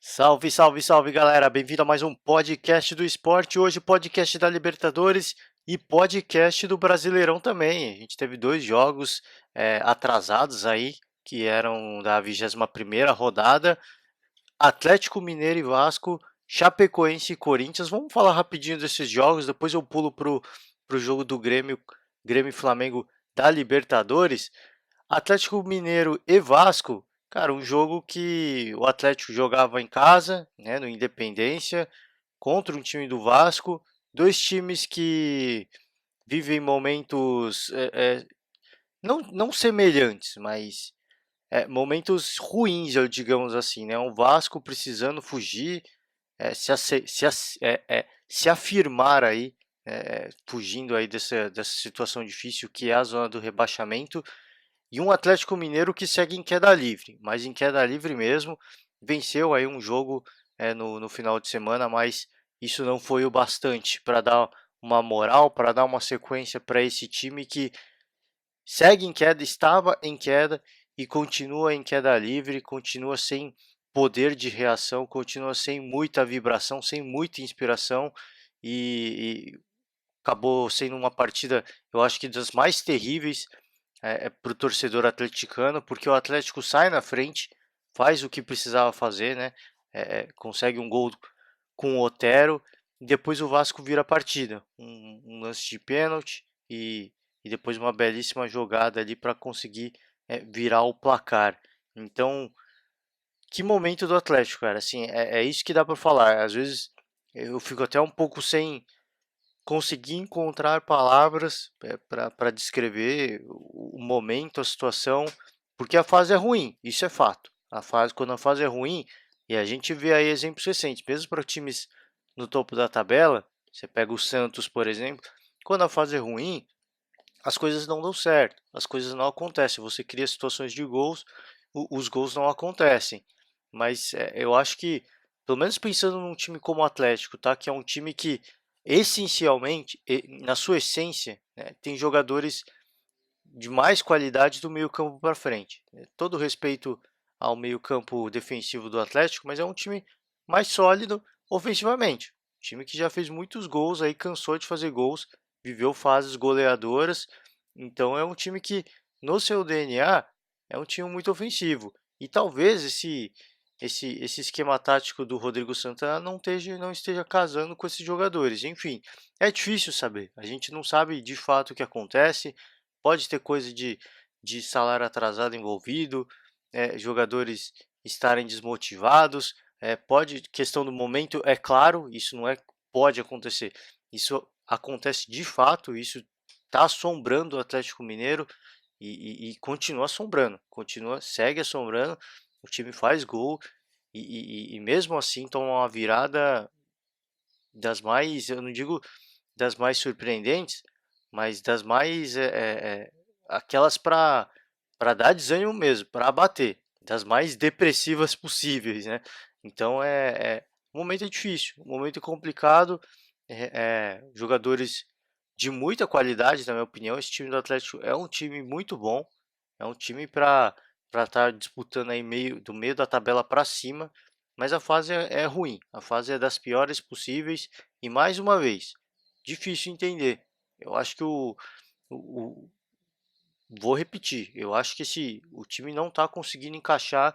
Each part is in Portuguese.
Salve, salve, salve, galera! Bem-vindo a mais um podcast do esporte. Hoje, podcast da Libertadores e podcast do Brasileirão também. A gente teve dois jogos atrasados aí, que eram da 21ª rodada. Atlético Mineiro e Vasco, Chapecoense e Corinthians. Vamos falar rapidinho desses jogos, depois eu pulo pro jogo do Grêmio e Flamengo da Libertadores. Atlético Mineiro e Vasco, cara, um jogo que o Atlético jogava em casa, né, no Independência, contra um time do Vasco, dois times que vivem momentos não semelhantes, mas momentos ruins, eu digamos assim, né? Um Vasco precisando fugir, se afirmar aí, fugindo aí dessa situação difícil que é a zona do rebaixamento, e um Atlético Mineiro que segue em queda livre, mas em queda livre mesmo, venceu aí um jogo no final de semana, mas isso não foi o bastante para dar uma moral, para dar uma sequência para esse time que segue em queda, estava em queda e continua em queda livre, continua sem poder de reação, continua sem muita vibração, sem muita inspiração e acabou sendo uma partida, eu acho que das mais terríveis para o torcedor atleticano, porque o Atlético sai na frente, faz o que precisava fazer, né? Consegue um gol com o Otero, e depois o Vasco vira a partida. Um lance de pênalti e depois uma belíssima jogada ali para conseguir virar o placar. Então, que momento do Atlético, cara. Assim, é isso que dá para falar. Às vezes eu fico até um pouco sem conseguir encontrar palavras para descrever o momento, a situação, porque a fase é ruim, isso é fato. Quando a fase é ruim, e a gente vê aí exemplos recentes, mesmo para times no topo da tabela, você pega o Santos, por exemplo, quando a fase é ruim, as coisas não dão certo, as coisas não acontecem. Você cria situações de gols, os gols não acontecem. Mas eu acho que, pelo menos pensando num time como o Atlético, tá? Que é um time que essencialmente, na sua essência, né, tem jogadores de mais qualidade do meio campo para frente. Todo respeito ao meio campo defensivo do Atlético, mas é um time mais sólido ofensivamente. Um time que já fez muitos gols, aí cansou de fazer gols, viveu fases goleadoras. Então é um time que, no seu DNA, é um time muito ofensivo. E talvez esse esquema tático do Rodrigo Santana não esteja casando com esses jogadores. Enfim, é difícil saber. A gente não sabe de fato o que acontece. Pode ter coisa de salário atrasado envolvido, jogadores estarem desmotivados, pode, questão do momento, é claro, isso não é pode acontecer, isso acontece de fato, isso está assombrando o Atlético Mineiro e continua assombrando, segue assombrando, o time faz gol e mesmo assim toma uma virada das mais, eu não digo das mais surpreendentes, mas das mais aquelas para dar desânimo mesmo, para abater, das mais depressivas possíveis, né? Então um momento difícil, um momento complicado, jogadores de muita qualidade, na minha opinião. Esse time do Atlético é um time muito bom, é um time para estar disputando aí do meio da tabela para cima, mas a fase é ruim, a fase é das piores possíveis e mais uma vez, difícil entender. Eu acho que o vou repetir, eu acho que o time não está conseguindo encaixar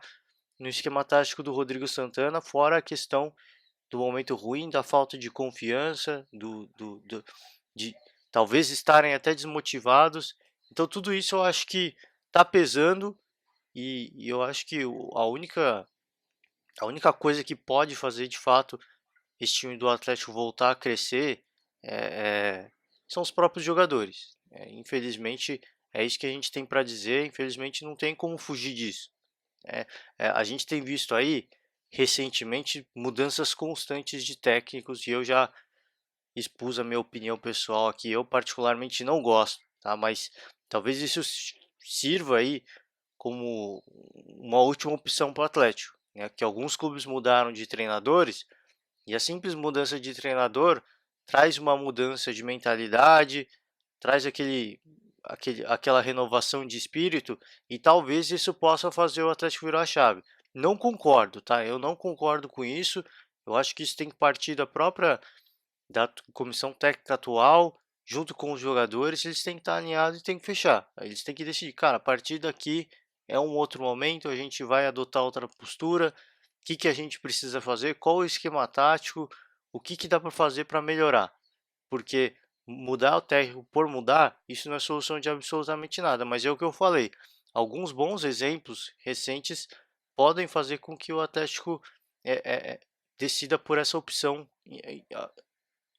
no esquema tático do Rodrigo Santana, fora a questão do momento ruim, da falta de confiança, de talvez estarem até desmotivados. Então tudo isso eu acho que está pesando e eu acho que a única coisa que pode fazer de fato esse time do Atlético voltar a crescer são os próprios jogadores. Infelizmente é isso que a gente tem para dizer. Infelizmente não tem como fugir disso. A gente tem visto aí recentemente mudanças constantes de técnicos e eu já expus a minha opinião pessoal aqui. Eu particularmente não gosto, tá? Mas talvez isso sirva aí como uma última opção para o Atlético, né? Que alguns clubes mudaram de treinadores e a simples mudança de treinador traz uma mudança de mentalidade, traz aquela renovação de espírito e talvez isso possa fazer o Atlético virar a chave. Não concordo, tá? Eu não concordo com isso. Eu acho que isso tem que partir da comissão técnica atual, junto com os jogadores, eles têm que estar alinhados e têm que fechar. Eles têm que decidir, cara, a partir daqui é um outro momento, a gente vai adotar outra postura, o que que a gente precisa fazer, qual o esquema tático, o que que dá para fazer para melhorar. Porque mudar o técnico por mudar, isso não é solução de absolutamente nada, mas é o que eu falei. Alguns bons exemplos recentes podem fazer com que o Atlético decida por essa opção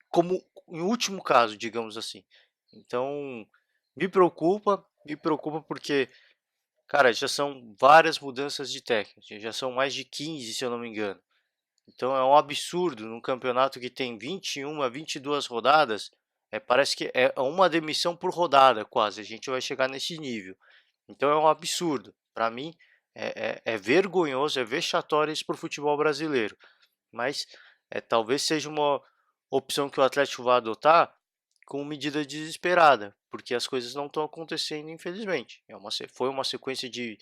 como em último caso, digamos assim. Então, me preocupa porque, cara, já são várias mudanças de técnico, já são mais de 15, se eu não me engano. Então é um absurdo num campeonato que tem 21 a 22 rodadas, parece que é uma demissão por rodada quase, a gente vai chegar nesse nível. Então é um absurdo. Para mim é vergonhoso, é vexatório isso para o futebol brasileiro. Mas talvez seja uma opção que o Atlético vai adotar com medida desesperada, porque as coisas não estão acontecendo, infelizmente. Foi uma sequência de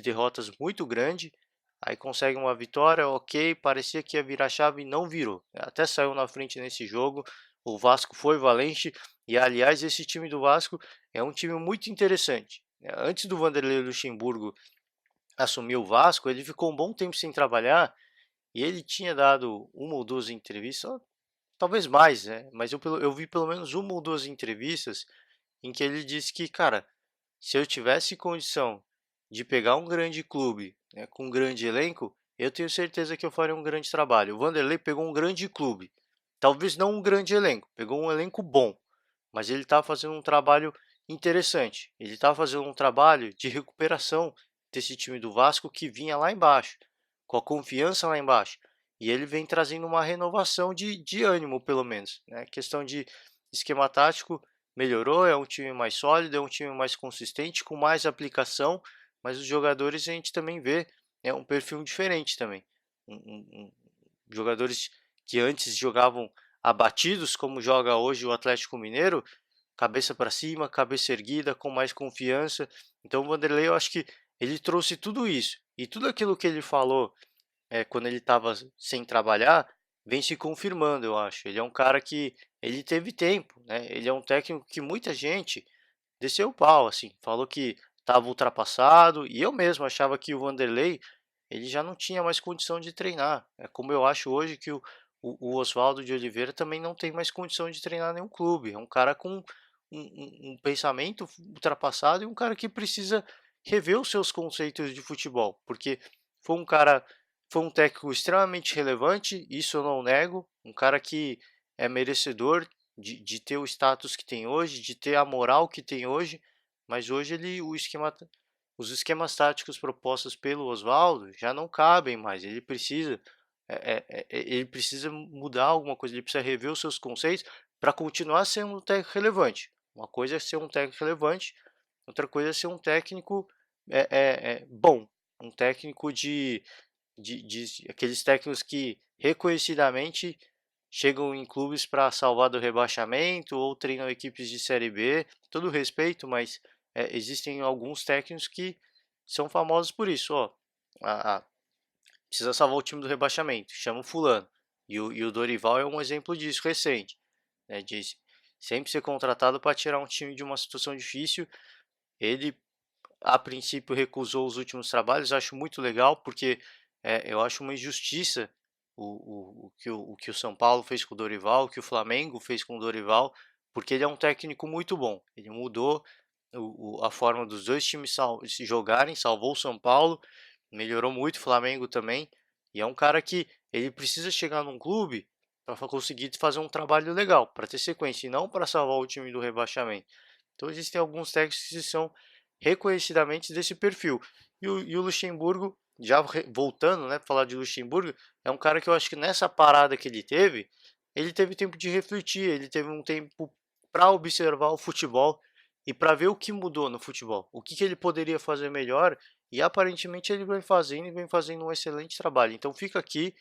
derrotas muito grande, aí consegue uma vitória, ok, parecia que ia virar a chave e não virou. Até saiu na frente nesse jogo, o Vasco foi valente, e aliás, esse time do Vasco é um time muito interessante. Antes do Vanderlei Luxemburgo assumir o Vasco, ele ficou um bom tempo sem trabalhar, e ele tinha dado uma ou duas entrevistas, talvez mais, né? Mas eu vi pelo menos uma ou duas entrevistas em que ele disse que, cara, se eu tivesse condição de pegar um grande clube, né, com um grande elenco, eu tenho certeza que eu faria um grande trabalho. O Vanderlei pegou um grande clube, talvez não um grande elenco, pegou um elenco bom, mas ele estava fazendo um trabalho interessante. Ele estava fazendo um trabalho de recuperação desse time do Vasco que vinha lá embaixo, com a confiança lá embaixo. E ele vem trazendo uma renovação de ânimo, pelo menos. Né? Questão de esquema tático melhorou, é um time mais sólido, é um time mais consistente, com mais aplicação, mas os jogadores a gente também vê um perfil diferente também. Jogadores que antes jogavam abatidos, como joga hoje o Atlético Mineiro, cabeça para cima, cabeça erguida, com mais confiança. Então o Vanderlei, eu acho que ele trouxe tudo isso. E tudo aquilo que ele falou quando ele estava sem trabalhar, vem se confirmando, eu acho. Ele é um cara que ele teve tempo, né? Ele é um técnico que muita gente desceu o pau, assim, falou que estava ultrapassado, e eu mesmo achava que o Vanderlei ele já não tinha mais condição de treinar. É como eu acho hoje que o Oswaldo de Oliveira também não tem mais condição de treinar nenhum clube. É um cara com um pensamento ultrapassado e um cara que precisa rever os seus conceitos de futebol, porque foi um cara, foi um técnico extremamente relevante, isso eu não nego, um cara que é merecedor de ter o status que tem hoje, de ter a moral que tem hoje, mas hoje os esquemas táticos propostos pelo Oswaldo já não cabem mais. Ele precisa mudar alguma coisa, ele precisa rever os seus conceitos para continuar sendo um técnico relevante. Uma coisa é ser um técnico relevante, outra coisa é ser um técnico bom, um técnico de aqueles técnicos que reconhecidamente chegam em clubes para salvar do rebaixamento ou treinam equipes de Série B. Todo respeito, mas existem alguns técnicos que são famosos por isso. Ó, precisa salvar o time do rebaixamento, chama o fulano. E o Dorival é um exemplo disso recente, né, de sempre ser contratado para tirar um time de uma situação difícil. Ele a princípio recusou os últimos trabalhos, acho muito legal, porque eu acho uma injustiça o que o São Paulo fez com o Dorival, o que o Flamengo fez com o Dorival, porque ele é um técnico muito bom. Ele mudou a forma dos dois times se jogarem, salvou o São Paulo, melhorou muito o Flamengo também, e é um cara que ele precisa chegar num clube para conseguir fazer um trabalho legal, para ter sequência, e não para salvar o time do rebaixamento. Então existem alguns técnicos que são reconhecidamente desse perfil. E o Luxemburgo, já voltando, né, para falar de Luxemburgo, é um cara que eu acho que nessa parada que ele teve tempo de refletir, ele teve um tempo para observar o futebol e para ver o que mudou no futebol, o que, que ele poderia fazer melhor, e aparentemente ele vem fazendo e vem fazendo um excelente trabalho. Então fica aqui,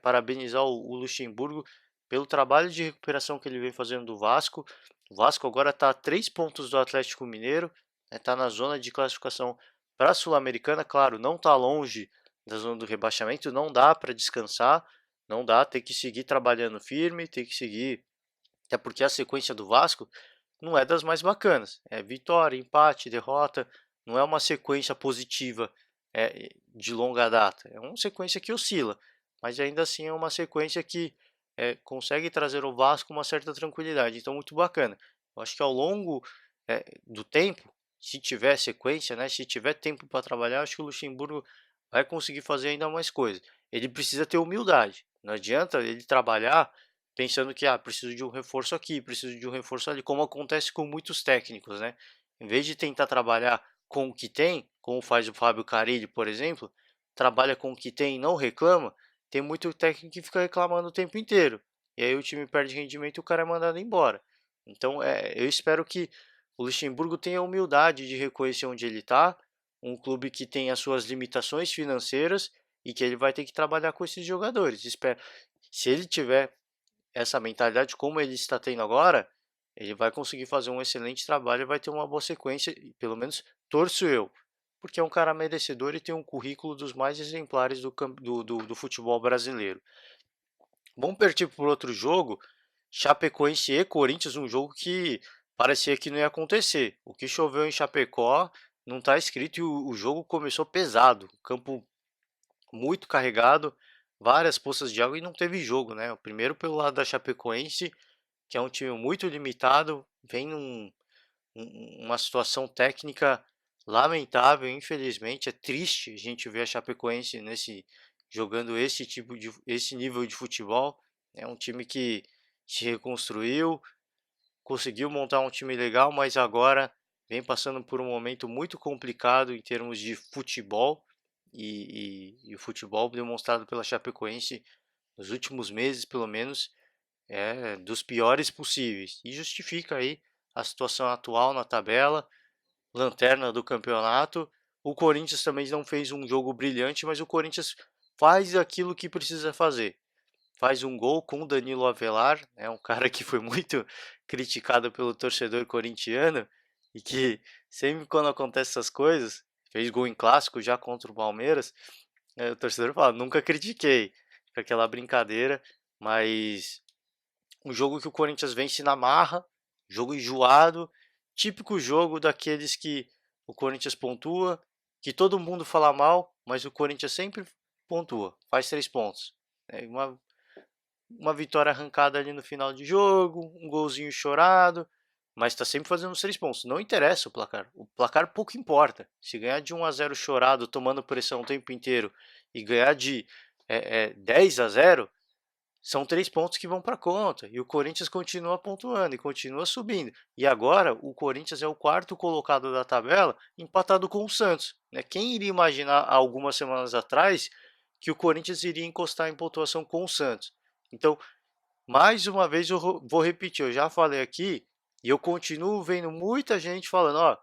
parabenizar o Luxemburgo pelo trabalho de recuperação que ele vem fazendo do Vasco. O Vasco agora está a 3 pontos do Atlético Mineiro, está na zona de classificação para a Sul-Americana, claro, não está longe da zona do rebaixamento, não dá para descansar, não dá, tem que seguir trabalhando firme, tem que seguir, até porque a sequência do Vasco não é das mais bacanas, é vitória, empate, derrota, não é uma sequência positiva, de longa data, é uma sequência que oscila, mas ainda assim é uma sequência que consegue trazer ao Vasco uma certa tranquilidade, então muito bacana. Eu acho que ao longo do tempo, se tiver sequência, né, se tiver tempo para trabalhar, acho que o Luxemburgo vai conseguir fazer ainda mais coisas. Ele precisa ter humildade. Não adianta ele trabalhar pensando que preciso de um reforço aqui, preciso de um reforço ali, como acontece com muitos técnicos, né? Em vez de tentar trabalhar com o que tem, como faz o Fábio Carille, por exemplo, trabalha com o que tem e não reclama, tem muito técnico que fica reclamando o tempo inteiro. E aí o time perde rendimento e o cara é mandado embora. Então, eu espero que o Luxemburgo tenha a humildade de reconhecer onde ele está, um clube que tem as suas limitações financeiras e que ele vai ter que trabalhar com esses jogadores. Espero, se ele tiver essa mentalidade como ele está tendo agora, ele vai conseguir fazer um excelente trabalho e vai ter uma boa sequência, pelo menos torço eu, porque é um cara merecedor e tem um currículo dos mais exemplares do futebol brasileiro. Vamos partir para outro jogo, Chapecoense e Corinthians, um jogo que parecia que não ia acontecer. O que choveu em Chapecó não está escrito e o jogo começou pesado, campo muito carregado, várias poças de água e não teve jogo, né? O primeiro pelo lado da Chapecoense, que é um time muito limitado, vem uma situação técnica lamentável, infelizmente. É triste a gente ver a Chapecoense jogando esse nível de futebol. É um time que se reconstruiu, conseguiu montar um time legal, mas agora vem passando por um momento muito complicado em termos de futebol e o futebol demonstrado pela Chapecoense nos últimos meses, pelo menos, é dos piores possíveis e justifica aí a situação atual na tabela, lanterna do campeonato. O Corinthians também não fez um jogo brilhante, mas o Corinthians faz aquilo que precisa fazer. Faz um gol com o Danilo Avelar, é um cara que foi muito criticado pelo torcedor corintiano e que sempre quando acontece essas coisas, fez gol em clássico já contra o Palmeiras, o torcedor fala, nunca critiquei, fica aquela brincadeira, mas um jogo que o Corinthians vence na marra, jogo enjoado, típico jogo daqueles que o Corinthians pontua, que todo mundo fala mal, mas o Corinthians sempre pontua, faz 3 pontos. É uma vitória arrancada ali no final de jogo, um golzinho chorado, mas está sempre fazendo os 3 pontos. Não interessa o placar pouco importa. Se ganhar de 1-0 chorado, tomando pressão o tempo inteiro, e ganhar de 10-0, são 3 pontos que vão para a conta. E o Corinthians continua pontuando e continua subindo. E agora o Corinthians é o quarto colocado da tabela, empatado com o Santos. Né? Quem iria imaginar há algumas semanas atrás que o Corinthians iria encostar em pontuação com o Santos? Então, mais uma vez eu vou repetir, eu já falei aqui e eu continuo vendo muita gente falando, ó,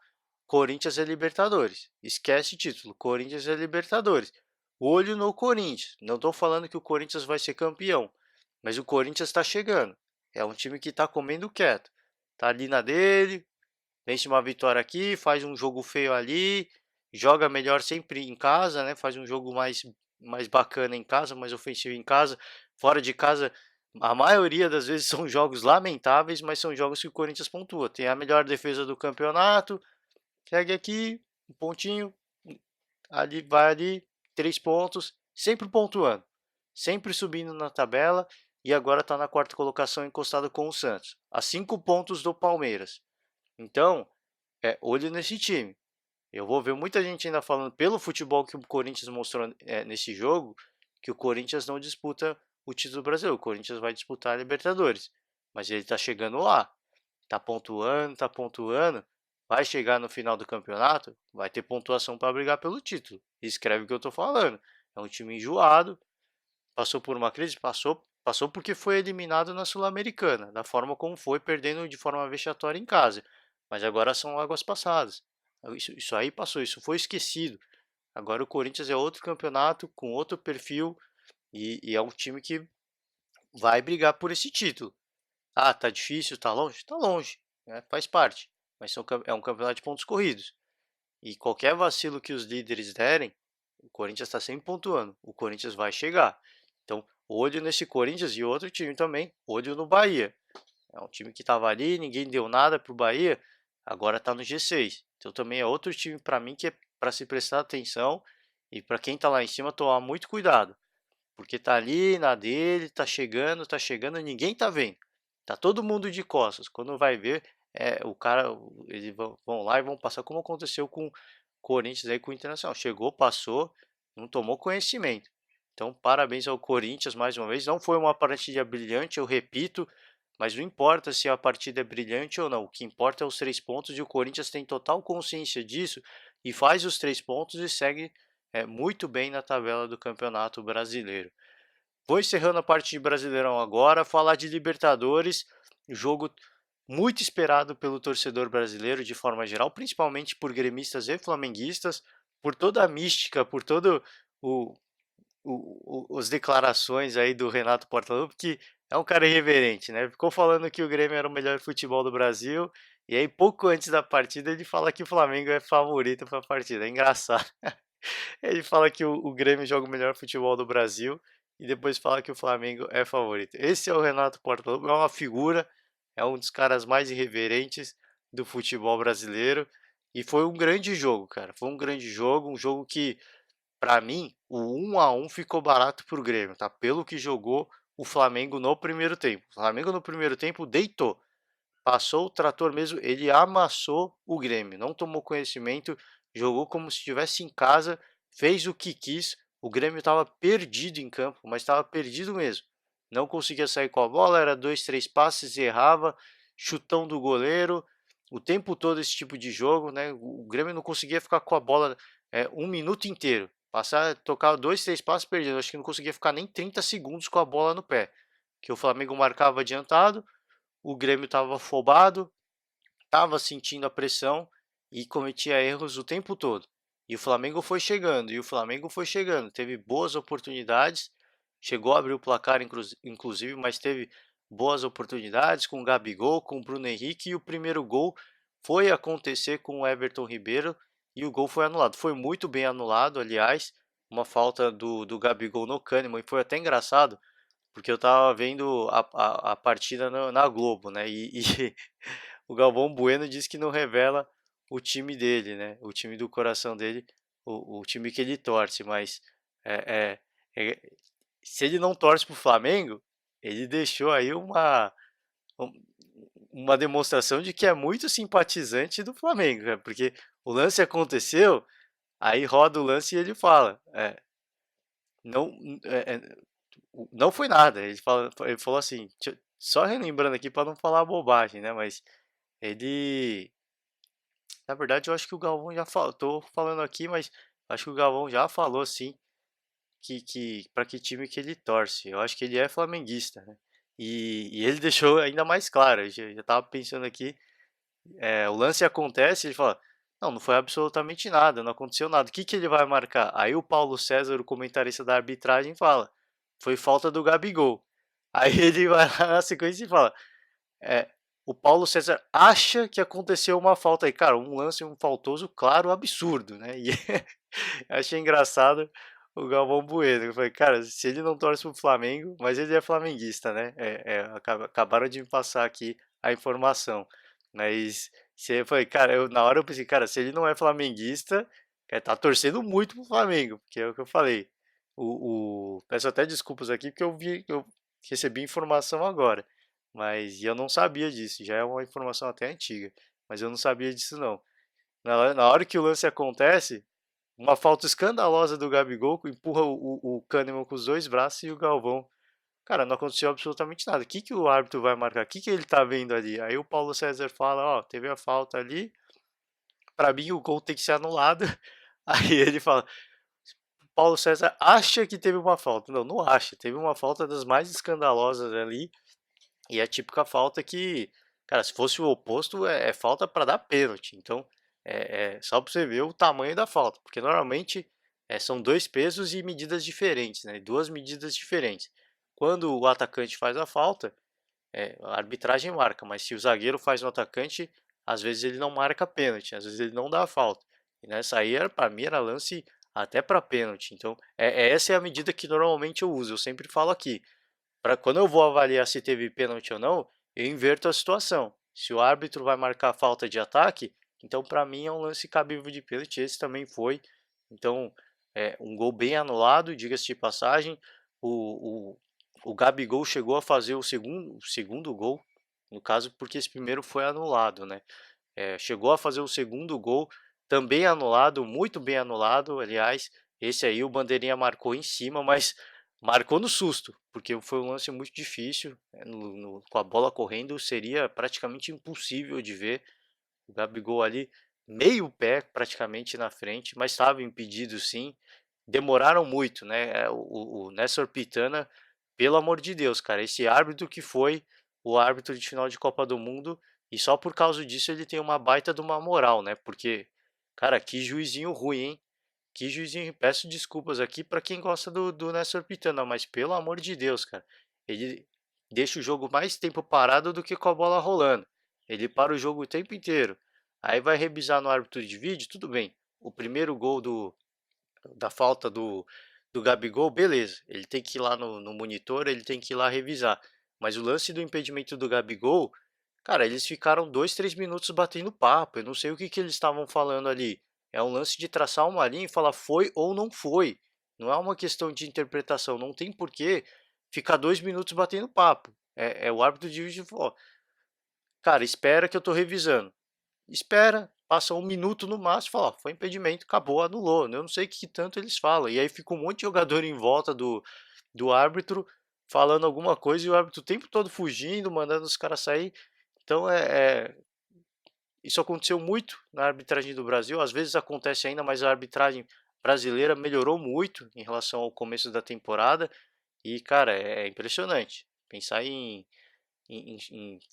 Corinthians é Libertadores. Esquece título, Corinthians é Libertadores. Olho no Corinthians. Não estou falando que o Corinthians vai ser campeão, mas o Corinthians está chegando. É um time que está comendo quieto. Tá ali na dele, vence uma vitória aqui, faz um jogo feio ali, joga melhor sempre em casa, né? Faz um jogo mais bacana em casa, mais ofensivo em casa. Fora de casa, a maioria das vezes são jogos lamentáveis, mas são jogos que o Corinthians pontua. Tem a melhor defesa do campeonato, segue aqui, um pontinho, ali vai ali, 3 pontos, sempre pontuando, sempre subindo na tabela e agora está na quarta colocação encostado com o Santos, a 5 pontos do Palmeiras. Então, olho nesse time. Eu vou ver muita gente ainda falando pelo futebol que o Corinthians mostrou nesse jogo, que o Corinthians não disputa o título brasileiro. O Corinthians vai disputar a Libertadores. Mas ele está chegando lá. Está pontuando. Vai chegar no final do campeonato, vai ter pontuação para brigar pelo título. Escreve o que eu estou falando. É um time enjoado. Passou por uma crise? Passou porque foi eliminado na Sul-Americana, da forma como foi, perdendo de forma vexatória em casa. Mas agora são águas passadas. Isso aí passou, isso foi esquecido. Agora o Corinthians é outro campeonato, com outro perfil, e é um time que vai brigar por esse título. Ah, tá difícil, tá longe? Tá longe, né? Faz parte. Mas é um campeonato de pontos corridos. E qualquer vacilo que os líderes derem, O Corinthians está sempre pontuando. O Corinthians vai chegar. Então, olho nesse Corinthians e outro time também. Olho no Bahia. É um time que estava ali, ninguém deu nada pro Bahia. Agora está no G6. Então, também é outro time para mim que é para se prestar atenção. E para quem está lá em cima, tomar muito cuidado. Porque tá ali na dele, tá chegando, ninguém tá vendo. Tá todo mundo de costas. Quando vai ver, o cara, eles vão lá e vão passar como aconteceu com o Corinthians aí com o Internacional. Chegou, passou, não tomou conhecimento. Então, parabéns ao Corinthians mais uma vez. Não foi uma partida brilhante, eu repito, mas não importa se a partida é brilhante ou não. O que importa é os 3 pontos e o Corinthians tem total consciência disso e faz os 3 pontos e segue muito bem na tabela do Campeonato Brasileiro. Vou encerrando a parte de Brasileirão agora, falar de Libertadores, jogo muito esperado pelo torcedor brasileiro de forma geral, principalmente por gremistas e flamenguistas, por toda a mística, por todo o, os declarações aí do Renato Portaluppi, que é um cara irreverente, né? Ficou falando que o Grêmio era o melhor futebol do Brasil, e aí pouco antes da partida ele fala que o Flamengo é favorito para a partida. É engraçado. Ele fala que o Grêmio joga o melhor futebol do Brasil e depois fala que o Flamengo é favorito. Esse é o Renato Portaluppi, é uma figura, é um dos caras mais irreverentes do futebol brasileiro e foi um grande jogo, cara. Foi um jogo que para mim o 1-1 ficou barato pro Grêmio, tá? Pelo que jogou o Flamengo no primeiro tempo. O Flamengo no primeiro tempo deitou. Passou o trator mesmo, ele amassou o Grêmio, não tomou conhecimento, jogou como se estivesse em casa, fez o que quis. O Grêmio estava perdido em campo, mas estava perdido mesmo. Não conseguia sair com a bola, era 2, 3 passes, errava, chutão do goleiro, o tempo todo esse tipo de jogo, né? O Grêmio não conseguia ficar com a bola 1 minuto inteiro. Passar, tocar 2, 3 passes perdidos. Acho que não conseguia ficar nem 30 segundos com a bola no pé. Que o Flamengo marcava adiantado, o Grêmio estava afobado, estava sentindo a pressão e cometia erros o tempo todo. E o Flamengo foi chegando, e o Flamengo foi chegando. Teve boas oportunidades, chegou a abrir o placar, inclusive, mas teve boas oportunidades com o Gabigol, com o Bruno Henrique, e o primeiro gol foi acontecer com o Everton Ribeiro, e o gol foi anulado. Foi muito bem anulado, aliás, uma falta do Gabigol no Kahneman, e foi até engraçado, porque eu tava vendo a partida na Globo, né? E o Galvão Bueno disse que não revela o time dele, né? O time do coração dele, o time que ele torce, mas é, é, é, se ele não torce pro Flamengo, ele deixou aí um- uma demonstração de que é muito simpatizante do Flamengo, né? Porque o lance aconteceu, aí roda o lance e ele fala, não, não foi nada. Ele falou assim, só relembrando aqui para não falar bobagem, né? Mas ele, na verdade, eu acho que o Galvão já falou. Tô falando aqui, mas acho que o Galvão já falou assim que para que time que ele torce. Eu acho que ele é flamenguista, né? E ele deixou ainda mais claro. Eu já tava pensando aqui, o lance acontece, ele fala, não, não foi absolutamente nada, não aconteceu nada. O que que ele vai marcar? Aí o Paulo César, o comentarista da arbitragem, fala, foi falta do Gabigol. Aí ele vai lá na sequência e fala, é, o Paulo César acha que aconteceu uma falta aí. Cara, um lance, um faltoso, claro, absurdo, né? E achei engraçado o Galvão Bueno. Eu falei, cara, se ele não torce pro Flamengo, mas ele é flamenguista, né? Acabaram de me passar aqui a informação. Mas você foi, cara, na hora eu pensei, cara, se ele não é flamenguista, tá torcendo muito pro Flamengo, porque é o que eu falei. Peço até desculpas aqui, porque eu recebi informação agora. Mas eu não sabia disso, já é uma informação até antiga, mas eu não sabia disso não. Na hora que o lance acontece, uma falta escandalosa do Gabigol, empurra o Kahneman com os dois braços e o Galvão. Cara, não aconteceu absolutamente nada. O que, que o árbitro vai marcar? O que, que ele tá vendo ali? Aí o Paulo César fala, ó, teve a falta ali, pra mim o gol tem que ser anulado. Aí ele fala, Paulo César acha que teve uma falta. Não, não acha. Teve uma falta das mais escandalosas ali. E é a típica falta que, cara, se fosse o oposto, é falta para dar pênalti. Então, só para você ver o tamanho da falta, porque normalmente são dois pesos e medidas diferentes, né? Duas medidas diferentes. Quando o atacante faz a falta, a arbitragem marca, mas se o zagueiro faz no atacante, às vezes ele não marca pênalti, às vezes ele não dá a falta. E nessa aí, para mim, era lance até para pênalti. Então, essa é a medida que normalmente eu uso. Eu sempre falo aqui, para quando eu vou avaliar se teve pênalti ou não, eu inverto a situação. Se o árbitro vai marcar falta de ataque, então para mim é um lance cabível de pênalti. Esse também foi. Então, um gol bem anulado, diga-se de passagem. O, o, o Gabigol chegou a fazer o segundo gol, no caso, porque esse primeiro foi anulado, né? Chegou a fazer o segundo gol, também anulado, muito bem anulado, aliás. Esse aí o Bandeirinha marcou em cima, mas marcou no susto, porque foi um lance muito difícil, com a bola correndo, seria praticamente impossível de ver. O Gabigol ali, meio pé praticamente na frente, mas estava impedido sim. Demoraram muito, né? O Néstor Pitana, pelo amor de Deus, cara, esse árbitro que foi o árbitro de final de Copa do Mundo, e só por causa disso ele tem uma baita de uma moral, né? Porque, cara, que juizinho ruim, hein? Que juizinho, peço desculpas aqui para quem gosta do Néstor Pitana, mas pelo amor de Deus, cara, ele deixa o jogo mais tempo parado do que com a bola rolando. Ele para o jogo o tempo inteiro. Aí vai revisar no árbitro de vídeo, tudo bem. O primeiro gol da falta do Gabigol, beleza. Ele tem que ir lá no monitor, ele tem que ir lá revisar. Mas o lance do impedimento do Gabigol, cara, eles ficaram 2, 3 minutos batendo papo. Eu não sei o que eles estavam falando ali. É um lance de traçar uma linha e falar foi ou não foi. Não é uma questão de interpretação. Não tem porquê ficar 2 minutos batendo papo. É o árbitro de vídeo falou, cara, espera que eu tô revisando. Espera, passa 1 minuto no máximo, fala, ó, foi impedimento, acabou, anulou. Eu não sei o que tanto eles falam. E aí fica um monte de jogador em volta do árbitro falando alguma coisa e o árbitro o tempo todo fugindo, mandando os caras sair. Então isso aconteceu muito na arbitragem do Brasil. Às vezes acontece ainda, mas a arbitragem brasileira melhorou muito em relação ao começo da temporada. E, cara, é impressionante. Pensar em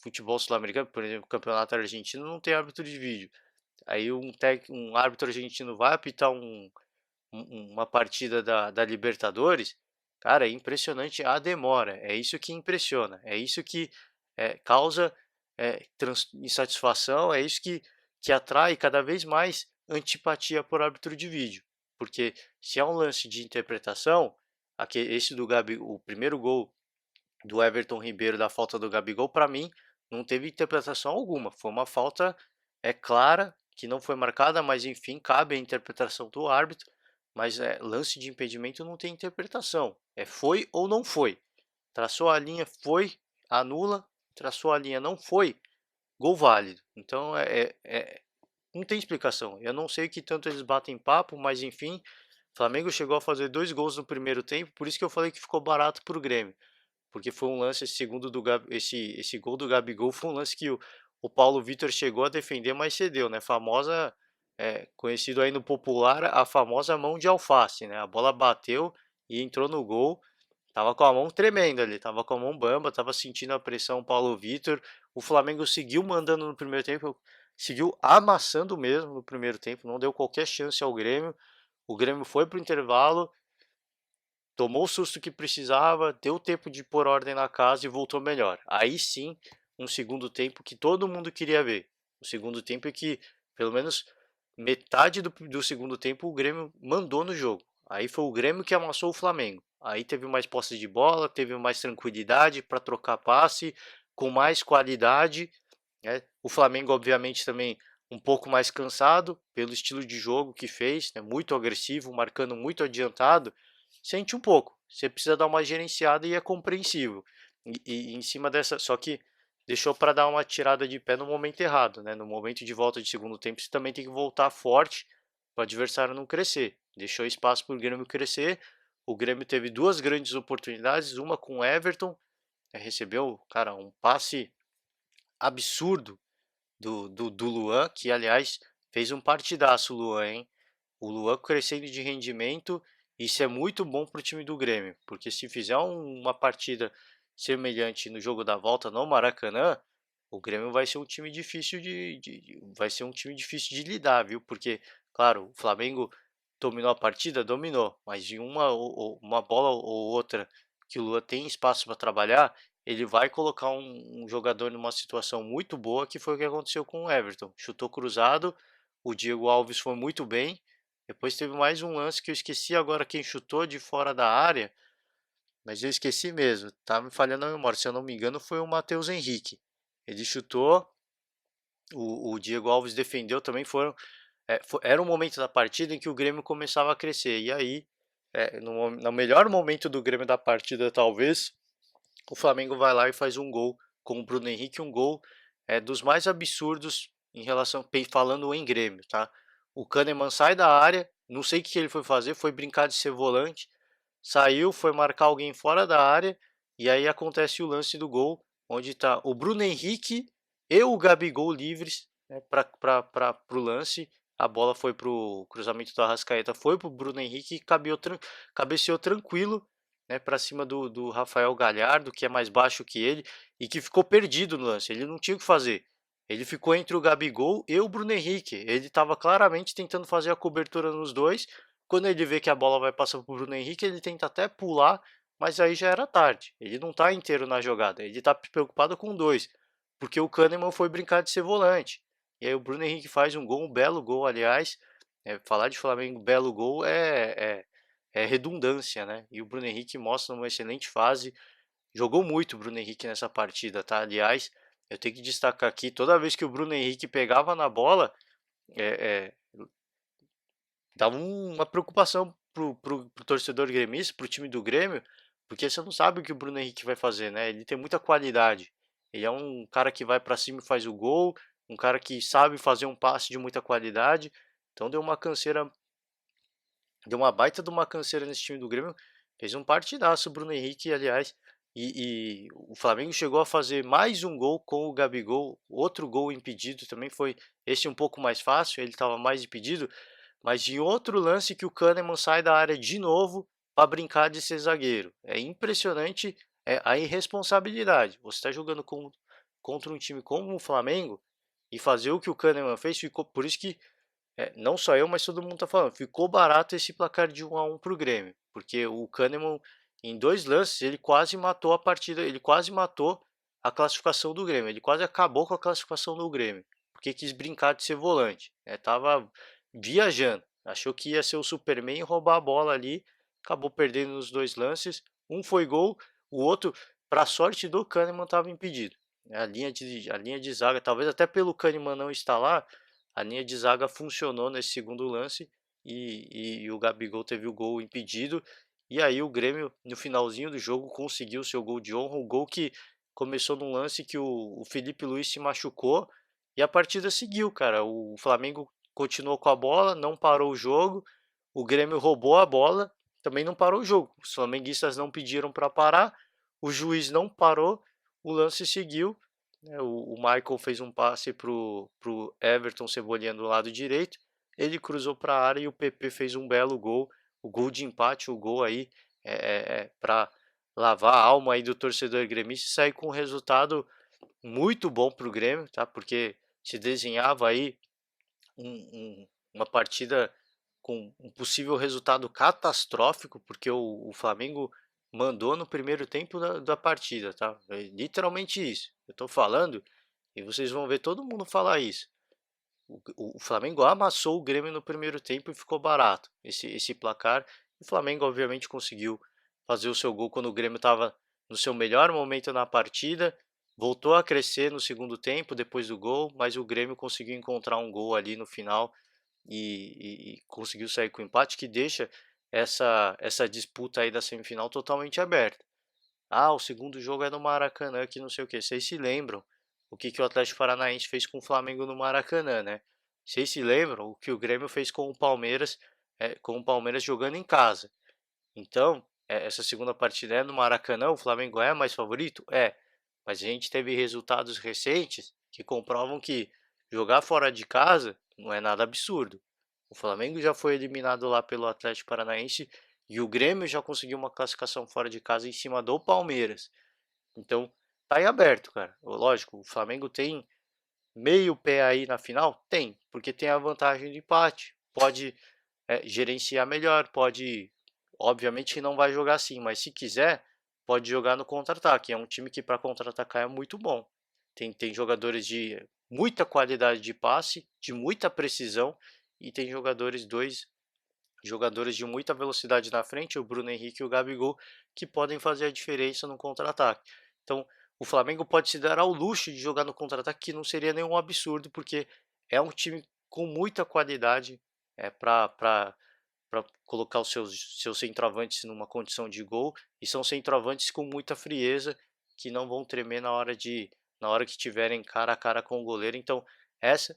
futebol sul-americano, por exemplo, o campeonato argentino não tem árbitro de vídeo. Aí um árbitro argentino vai apitar uma partida da Libertadores, cara, é impressionante a demora. É isso que impressiona, é isso que causa insatisfação, é isso que atrai cada vez mais antipatia por árbitro de vídeo. Porque se é um lance de interpretação, esse do Gabi, o primeiro gol do Everton Ribeiro da falta do Gabigol, para mim, não teve interpretação alguma. Foi uma falta clara, que não foi marcada, mas enfim, cabe a interpretação do árbitro. Mas lance de impedimento não tem interpretação. Foi ou não foi. Traçou a linha, foi, anula. Traçou a linha, não foi, gol válido. Então não tem explicação. Eu não sei o que tanto eles batem papo, mas enfim, o Flamengo chegou a fazer 2 gols no primeiro tempo, por isso que eu falei que ficou barato para o Grêmio, porque foi um lance, esse segundo do esse gol do Gabigol foi um lance que o Paulo Vitor chegou a defender, mas cedeu, né? Famosa, conhecido aí no popular, a famosa mão de alface, né? A bola bateu e entrou no gol. Tava com a mão tremenda ali, tava com a mão bamba, tava sentindo a pressão Paulo Vitor. O Flamengo seguiu mandando no primeiro tempo, seguiu amassando mesmo no primeiro tempo, não deu qualquer chance ao Grêmio. O Grêmio foi pro intervalo, tomou o susto que precisava, deu tempo de pôr ordem na casa e voltou melhor. Aí sim, um segundo tempo que todo mundo queria ver. O segundo tempo é que, pelo menos metade do segundo tempo, o Grêmio mandou no jogo. Aí foi o Grêmio que amassou o Flamengo. Aí teve mais posse de bola, teve mais tranquilidade para trocar passe, com mais qualidade, né? O Flamengo, obviamente, também um pouco mais cansado pelo estilo de jogo que fez, né? Muito agressivo, marcando muito adiantado, sente um pouco. Você precisa dar uma gerenciada e é compreensível. E em cima dessa, só que deixou para dar uma tirada de pé no momento errado, né? No momento de volta de segundo tempo, você também tem que voltar forte para o adversário não crescer. Deixou espaço para o Grêmio crescer. O Grêmio teve duas grandes oportunidades, uma com o Everton, recebeu, cara, um passe absurdo do Luan, que aliás fez um partidaço o Luan, hein? O Luan crescendo de rendimento, isso é muito bom para o time do Grêmio, porque se fizer uma partida semelhante no jogo da volta no Maracanã, o Grêmio vai ser um time difícil vai ser um time difícil de lidar, viu? Porque, claro, o Flamengo dominou a partida, dominou, mas de uma bola ou outra que o Luan tem espaço para trabalhar, ele vai colocar um jogador numa situação muito boa, que foi o que aconteceu com o Everton. Chutou cruzado, o Diego Alves foi muito bem, Depois teve mais um lance que eu esqueci agora quem chutou de fora da área, mas eu esqueci mesmo, tá me falhando a memória. Se eu não me engano, foi o Matheus Henrique. Ele chutou, o Diego Alves defendeu também. Era um momento da partida em que o Grêmio começava a crescer. E aí, no melhor momento do Grêmio da partida, talvez, o Flamengo vai lá e faz um gol com o Bruno Henrique, um gol dos mais absurdos em relação, falando em Grêmio, tá? O Kahneman sai da área, não sei o que ele foi fazer, foi brincar de ser volante, saiu, foi marcar alguém fora da área, e aí acontece o lance do gol, onde está o Bruno Henrique e o Gabigol livres, né, para o lance. A bola foi para o cruzamento do Arrascaeta, foi para o Bruno Henrique e cabeceou tranquilo, né, para cima do Rafael Galhardo, que é mais baixo que ele, e que ficou perdido no lance. Ele não tinha o que fazer. Ele ficou entre o Gabigol e o Bruno Henrique. Ele estava claramente tentando fazer a cobertura nos dois. Quando ele vê que a bola vai passar para o Bruno Henrique, ele tenta até pular, mas aí já era tarde. Ele não está inteiro na jogada. Ele está preocupado com dois, porque o Kahneman foi brincar de ser volante. E aí o Bruno Henrique faz um gol, um belo gol, aliás. Falar de Flamengo, belo gol é redundância, né? E o Bruno Henrique mostra uma excelente fase. Jogou muito o Bruno Henrique nessa partida, tá? Aliás, eu tenho que destacar aqui, toda vez que o Bruno Henrique pegava na bola, é, é, dava uma preocupação pro torcedor gremista, pro time do Grêmio, porque você não sabe o que o Bruno Henrique vai fazer, né? Ele tem muita qualidade. Ele é um cara que vai para cima e faz o gol, um cara que sabe fazer um passe de muita qualidade. Então deu uma baita de uma canseira nesse time do Grêmio. Fez um partidaço o Bruno Henrique, aliás. E o Flamengo chegou a fazer mais um gol com o Gabigol. Outro gol impedido também foi esse um pouco mais fácil, ele estava mais impedido. Mas em outro lance que o Kahneman sai da área de novo para brincar de ser zagueiro. É impressionante a irresponsabilidade. Você está jogando contra um time como o Flamengo e fazer o que o Kahneman fez, ficou por isso que não só eu, mas todo mundo tá falando. Ficou barato esse placar de 1-1 pro Grêmio, porque o Kahneman, em dois lances, ele quase matou a partida, ele quase matou a classificação do Grêmio, ele quase acabou com a classificação do Grêmio, porque quis brincar de ser volante, tava viajando, achou que ia ser o Superman e roubar a bola ali, acabou perdendo nos dois lances. Um foi gol, o outro, para sorte do Kahneman, estava impedido. A linha de zaga, talvez até pelo Kahneman não estar lá, a linha de zaga funcionou nesse segundo lance e o Gabigol teve o gol impedido. E aí o Grêmio, no finalzinho do jogo, conseguiu seu gol de honra. O gol que começou num lance que o Felipe Luiz se machucou e a partida seguiu, cara. O Flamengo continuou com a bola, não parou o jogo. O Grêmio roubou a bola, também não parou o jogo. Os flamenguistas não pediram para parar, o juiz não parou, o lance seguiu, né? O Michael fez um passe pro Everton Cebolinha do lado direito. Ele cruzou para a área e o PP fez um belo gol. O gol de empate, o gol aí para lavar a alma aí do torcedor gremista e sair com um resultado muito bom para o Grêmio, tá? Porque se desenhava aí uma partida com um possível resultado catastrófico, porque o Flamengo mandou no primeiro tempo da partida, tá? É literalmente isso. Eu tô falando e vocês vão ver todo mundo falar isso. O Flamengo amassou o Grêmio no primeiro tempo e ficou barato esse placar. O Flamengo, obviamente, conseguiu fazer o seu gol quando o Grêmio estava no seu melhor momento na partida. Voltou a crescer no segundo tempo depois do gol, mas o Grêmio conseguiu encontrar um gol ali no final e conseguiu sair com o empate, que deixa essa disputa aí da semifinal totalmente aberta. Ah, o segundo jogo é no Maracanã, que não sei o que. Vocês se lembram o que o Atlético Paranaense fez com o Flamengo no Maracanã, né? Vocês se lembram o que o Grêmio fez com o Palmeiras jogando em casa. Então, essa segunda partida é no Maracanã, o Flamengo é mais favorito? É. Mas a gente teve resultados recentes que comprovam que jogar fora de casa não é nada absurdo. O Flamengo já foi eliminado lá pelo Atlético Paranaense e o Grêmio já conseguiu uma classificação fora de casa em cima do Palmeiras. Então, tá aí aberto, cara. Lógico, o Flamengo tem meio pé aí na final? Tem, porque tem a vantagem de empate. Pode gerenciar melhor, pode. Obviamente não vai jogar assim, mas se quiser, pode jogar no contra-ataque. É um time que para contra-atacar é muito bom. Tem jogadores de muita qualidade de passe, de muita precisão, e tem jogadores, dois jogadores de muita velocidade na frente, o Bruno Henrique e o Gabigol, que podem fazer a diferença no contra-ataque. Então, o Flamengo pode se dar ao luxo de jogar no contra-ataque, que não seria nenhum absurdo, porque é um time com muita qualidade para colocar os seus centroavantes numa condição de gol, e são centroavantes com muita frieza, que não vão tremer na hora que tiverem cara a cara com o goleiro. Então, essa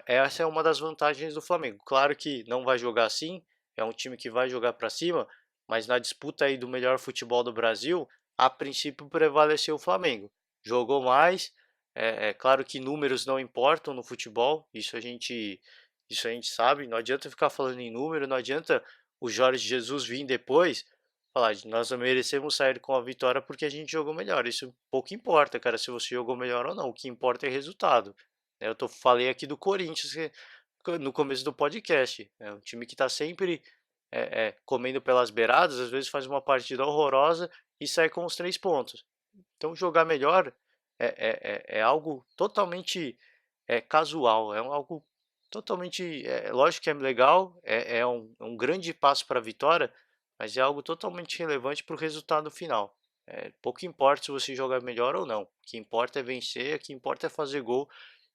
essa é uma das vantagens do Flamengo. Claro que não vai jogar assim, é um time que vai jogar para cima, mas na disputa aí do melhor futebol do Brasil, a princípio prevaleceu o Flamengo. Jogou mais, é claro que números não importam no futebol, isso a gente sabe, não adianta ficar falando em número, não adianta o Jorge Jesus vir depois falar, nós merecemos sair com a vitória porque a gente jogou melhor. Isso pouco importa, cara, se você jogou melhor ou não. O que importa é resultado. Falei aqui do Corinthians no começo do podcast. É um time que está sempre comendo pelas beiradas, às vezes faz uma partida horrorosa e sai com os 3 pontos. Então jogar melhor é algo totalmente casual, algo totalmente. Lógico que é legal, é um grande passo para a vitória, mas é algo totalmente relevante para o resultado final. Pouco importa se você jogar melhor ou não. O que importa é vencer, o que importa é fazer gol,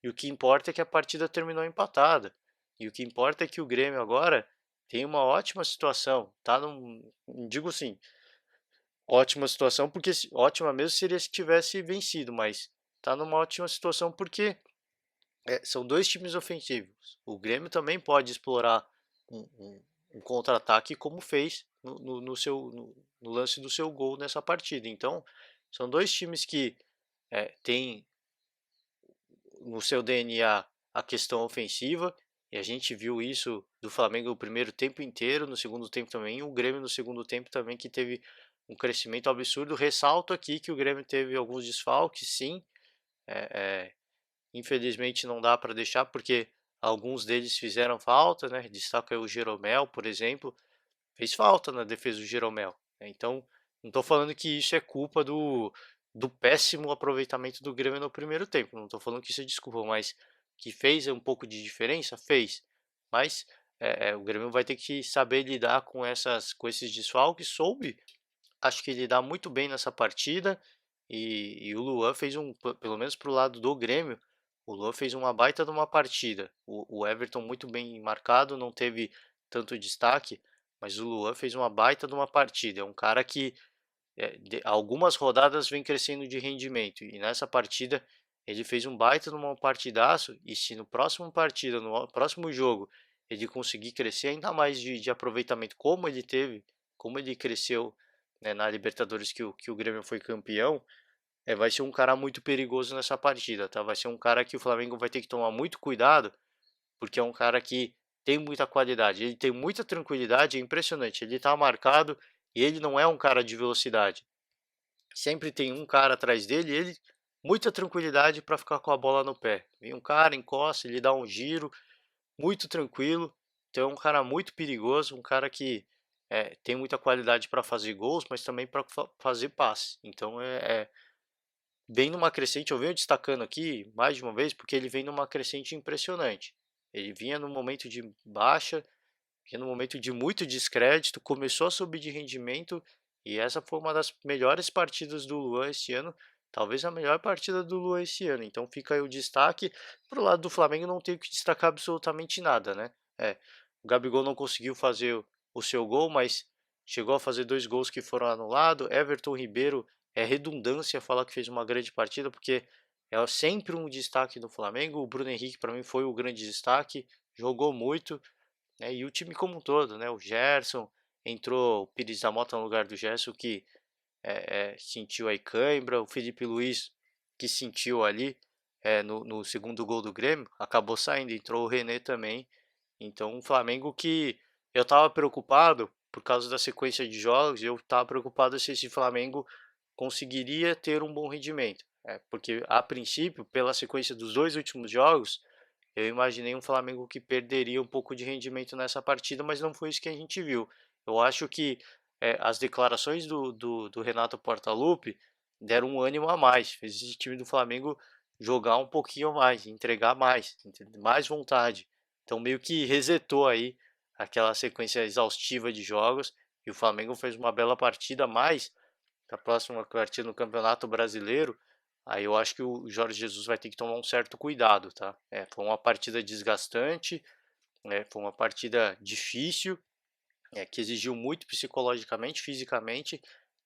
e o que importa é que a partida terminou empatada. E o que importa é que o Grêmio agora tem uma ótima situação. Tá digo assim, ótima situação, porque ótima mesmo seria se tivesse vencido, mas tá numa ótima situação porque são dois times ofensivos. O Grêmio também pode explorar um contra-ataque como fez no lance do seu gol nessa partida. Então, são dois times que têm no seu DNA a questão ofensiva, e a gente viu isso do Flamengo no primeiro tempo inteiro, no segundo tempo também, e o Grêmio no segundo tempo também, que teve um crescimento absurdo. Ressalto aqui que o Grêmio teve alguns desfalques, sim, é, é, infelizmente não dá para deixar, porque alguns deles fizeram falta, né? Destaca o Jeromel, por exemplo, fez falta na defesa do Jeromel, né? Então, não estou falando que isso é culpa do péssimo aproveitamento do Grêmio no primeiro tempo, não estou falando que isso é desculpa, mas que fez um pouco de diferença, fez. Mas o Grêmio vai ter que saber lidar com esses desfalques, soube, acho que lidar muito bem nessa partida, e o Luan fez pelo menos pro lado do Grêmio, o Luan fez uma baita de uma partida. O Everton muito bem marcado, não teve tanto destaque, mas o Luan fez uma baita de uma partida. É um cara que algumas rodadas vem crescendo de rendimento, e nessa partida ele fez um baita de uma partidaço, e se no próximo partida, no próximo jogo, ele conseguir crescer ainda mais de aproveitamento como ele teve, como ele cresceu, né, na Libertadores que o Grêmio foi campeão, vai ser um cara muito perigoso nessa partida, tá? Vai ser um cara que o Flamengo vai ter que tomar muito cuidado, porque é um cara que tem muita qualidade, ele tem muita tranquilidade, é impressionante. Ele tá marcado e ele não é um cara de velocidade. Sempre tem um cara atrás dele, e ele muita tranquilidade para ficar com a bola no pé. Vem um cara, encosta, ele dá um giro, muito tranquilo. Então é um cara muito perigoso, um cara que tem muita qualidade para fazer gols, mas também para fazer passe. Então vem numa crescente, eu venho destacando aqui mais de uma vez, porque ele vem numa crescente impressionante. Ele vinha num momento de baixa, vinha num momento de muito descrédito, começou a subir de rendimento, e essa foi uma das melhores partidas do Luan esse ano, talvez a melhor partida do Luan esse ano. Então fica aí o destaque. Pro lado do Flamengo não tenho que destacar absolutamente nada, né? O Gabigol não conseguiu fazer o seu gol, mas chegou a fazer 2 gols que foram anulados. Everton Ribeiro, é redundância falar que fez uma grande partida, porque é sempre um destaque do Flamengo. O Bruno Henrique, para mim, foi o grande destaque, jogou muito, né? E o time como um todo, né? O Gerson, entrou o Pires da Mota no lugar do Gerson, que sentiu aí cãibra. O Felipe Luiz, que sentiu ali no segundo gol do Grêmio, acabou saindo. Entrou o René também. Então, o Flamengo que eu estava preocupado por causa da sequência de jogos, eu estava preocupado se esse Flamengo conseguiria ter um bom rendimento. Porque, a princípio, pela sequência dos 2 últimos jogos, eu imaginei um Flamengo que perderia um pouco de rendimento nessa partida, mas não foi isso que a gente viu. Eu acho que as declarações do Renato Portaluppi deram um ânimo a mais, fez esse time do Flamengo jogar um pouquinho mais, entregar mais, mais vontade. Então meio que resetou aí aquela sequência exaustiva de jogos, e o Flamengo fez uma bela partida, mas na próxima partida no Campeonato Brasileiro, aí eu acho que o Jorge Jesus vai ter que tomar um certo cuidado, tá? Foi uma partida desgastante, foi uma partida difícil, que exigiu muito psicologicamente, fisicamente,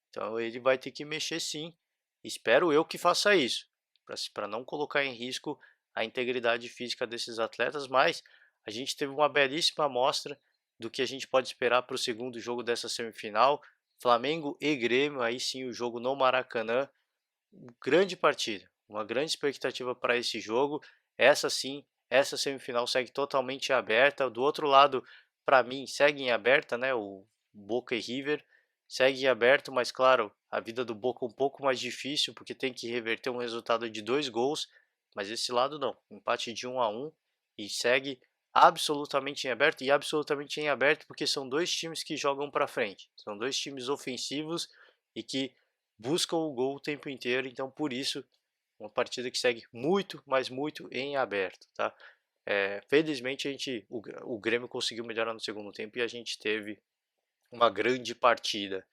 então ele vai ter que mexer sim. Espero eu que faça isso, para não colocar em risco a integridade física desses atletas, mas a gente teve uma belíssima amostra do que a gente pode esperar para o segundo jogo dessa semifinal, Flamengo e Grêmio, aí sim o jogo no Maracanã, grande partida, uma grande expectativa para esse jogo. Essa sim, essa semifinal segue totalmente aberta. Do outro lado, para mim, segue em aberta, né? O Boca e River segue em aberto, mas claro, a vida do Boca é um pouco mais difícil porque tem que reverter um resultado de 2 gols. Mas esse lado não, empate de 1-1 e segue absolutamente em aberto e absolutamente em aberto porque são dois times que jogam para frente, são dois times ofensivos e que buscam o gol o tempo inteiro, então por isso uma partida que segue muito, mas muito em aberto, tá? Felizmente o Grêmio conseguiu melhorar no segundo tempo e a gente teve uma grande partida.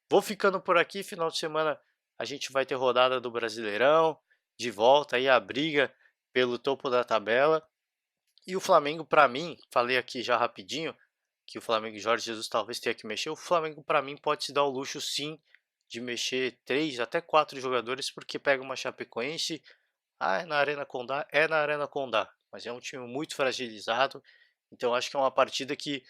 Vou ficando por aqui, final de semana a gente vai ter rodada do Brasileirão, de volta aí a briga pelo topo da tabela. E o Flamengo, para mim, falei aqui já rapidinho, que o Flamengo e Jorge Jesus talvez tenha que mexer. O Flamengo, para mim, pode se dar o luxo, sim, de mexer 3 até 4 jogadores, porque pega uma Chapecoense, é na Arena Condá, é na Arena Condá, mas é um time muito fragilizado. Então, acho que é uma partida que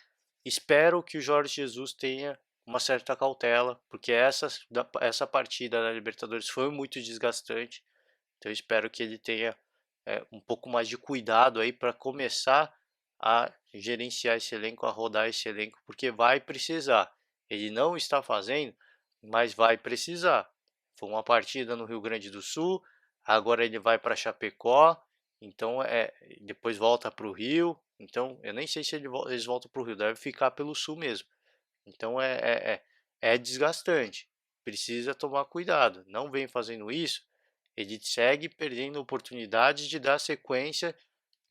espero que o Jorge Jesus tenha uma certa cautela, porque essa partida da Libertadores foi muito desgastante. Então, eu espero que ele tenha um pouco mais de cuidado aí para começar a gerenciar esse elenco, a rodar esse elenco, porque vai precisar. Ele não está fazendo, mas vai precisar. Foi uma partida no Rio Grande do Sul, agora ele vai para Chapecó, então depois volta para o Rio. Então eu nem sei se eles voltam para o Rio, deve ficar pelo Sul mesmo. Então é desgastante. Precisa tomar cuidado. Não vem fazendo isso, ele segue perdendo oportunidades de dar sequência,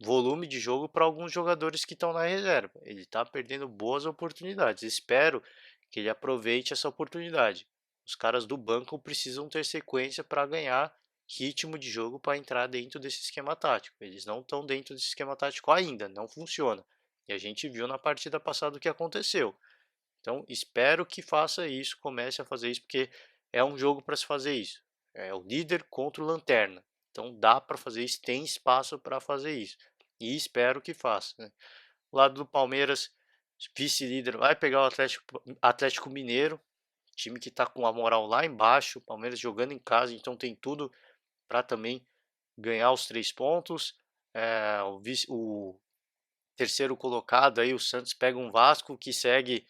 volume de jogo para alguns jogadores que estão na reserva. Ele está perdendo boas oportunidades. Espero que ele aproveite essa oportunidade. Os caras do banco precisam ter sequência para ganhar ritmo de jogo para entrar dentro desse esquema tático. Eles não estão dentro desse esquema tático ainda, não funciona. E a gente viu na partida passada o que aconteceu. Então, espero que faça isso, comece a fazer isso, porque é um jogo para se fazer isso. É o líder contra o lanterna. Então, dá para fazer isso, tem espaço para fazer isso. E espero que faça, né? O lado do Palmeiras, vice-líder, vai pegar o Atlético Mineiro, time que está com a moral lá embaixo. O Palmeiras jogando em casa, então tem tudo para também ganhar os 3 pontos. O terceiro colocado aí, o Santos, pega um Vasco que segue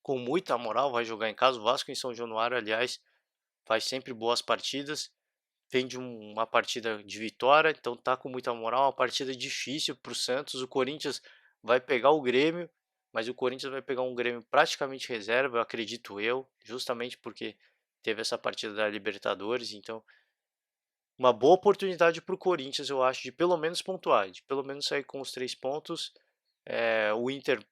com muita moral, vai jogar em casa. O Vasco em São Januário, aliás, faz sempre boas partidas. Vem de uma partida de vitória, então tá com muita moral. Uma partida difícil para o Santos. O Corinthians vai pegar o Grêmio, mas o Corinthians vai pegar um Grêmio praticamente reserva, acredito eu, justamente porque teve essa partida da Libertadores. Então, uma boa oportunidade para o Corinthians, eu acho, de pelo menos pontuar, de pelo menos sair com os 3 pontos. O Inter,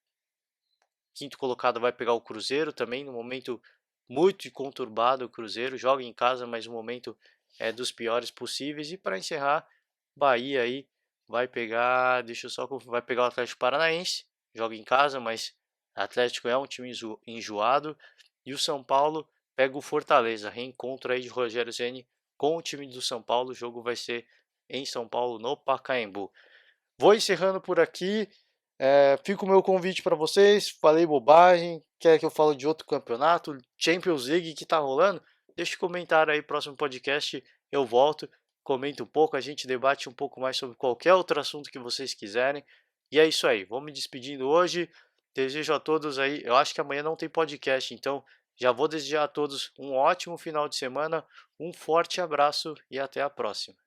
quinto colocado, vai pegar o Cruzeiro também, no momento muito conturbado. O Cruzeiro joga em casa, mas o momento é dos piores possíveis. E para encerrar, Bahia aí vai pegar, deixa eu só, vai pegar o Atlético Paranaense, joga em casa, mas Atlético é um time enjoado. E o São Paulo pega o Fortaleza, reencontro aí de Rogério Ceni com o time do São Paulo. O jogo vai ser em São Paulo, no Pacaembu. Vou encerrando por aqui. Fica o meu convite para vocês. Falei bobagem. Quer que eu fale de outro campeonato? Champions League que tá rolando? Deixa um comentário aí, próximo podcast eu volto, comento um pouco, a gente debate um pouco mais sobre qualquer outro assunto que vocês quiserem. E é isso aí, vou me despedindo hoje. Desejo a todos aí, eu acho que amanhã não tem podcast, então já vou desejar a todos um ótimo final de semana, um forte abraço e até a próxima.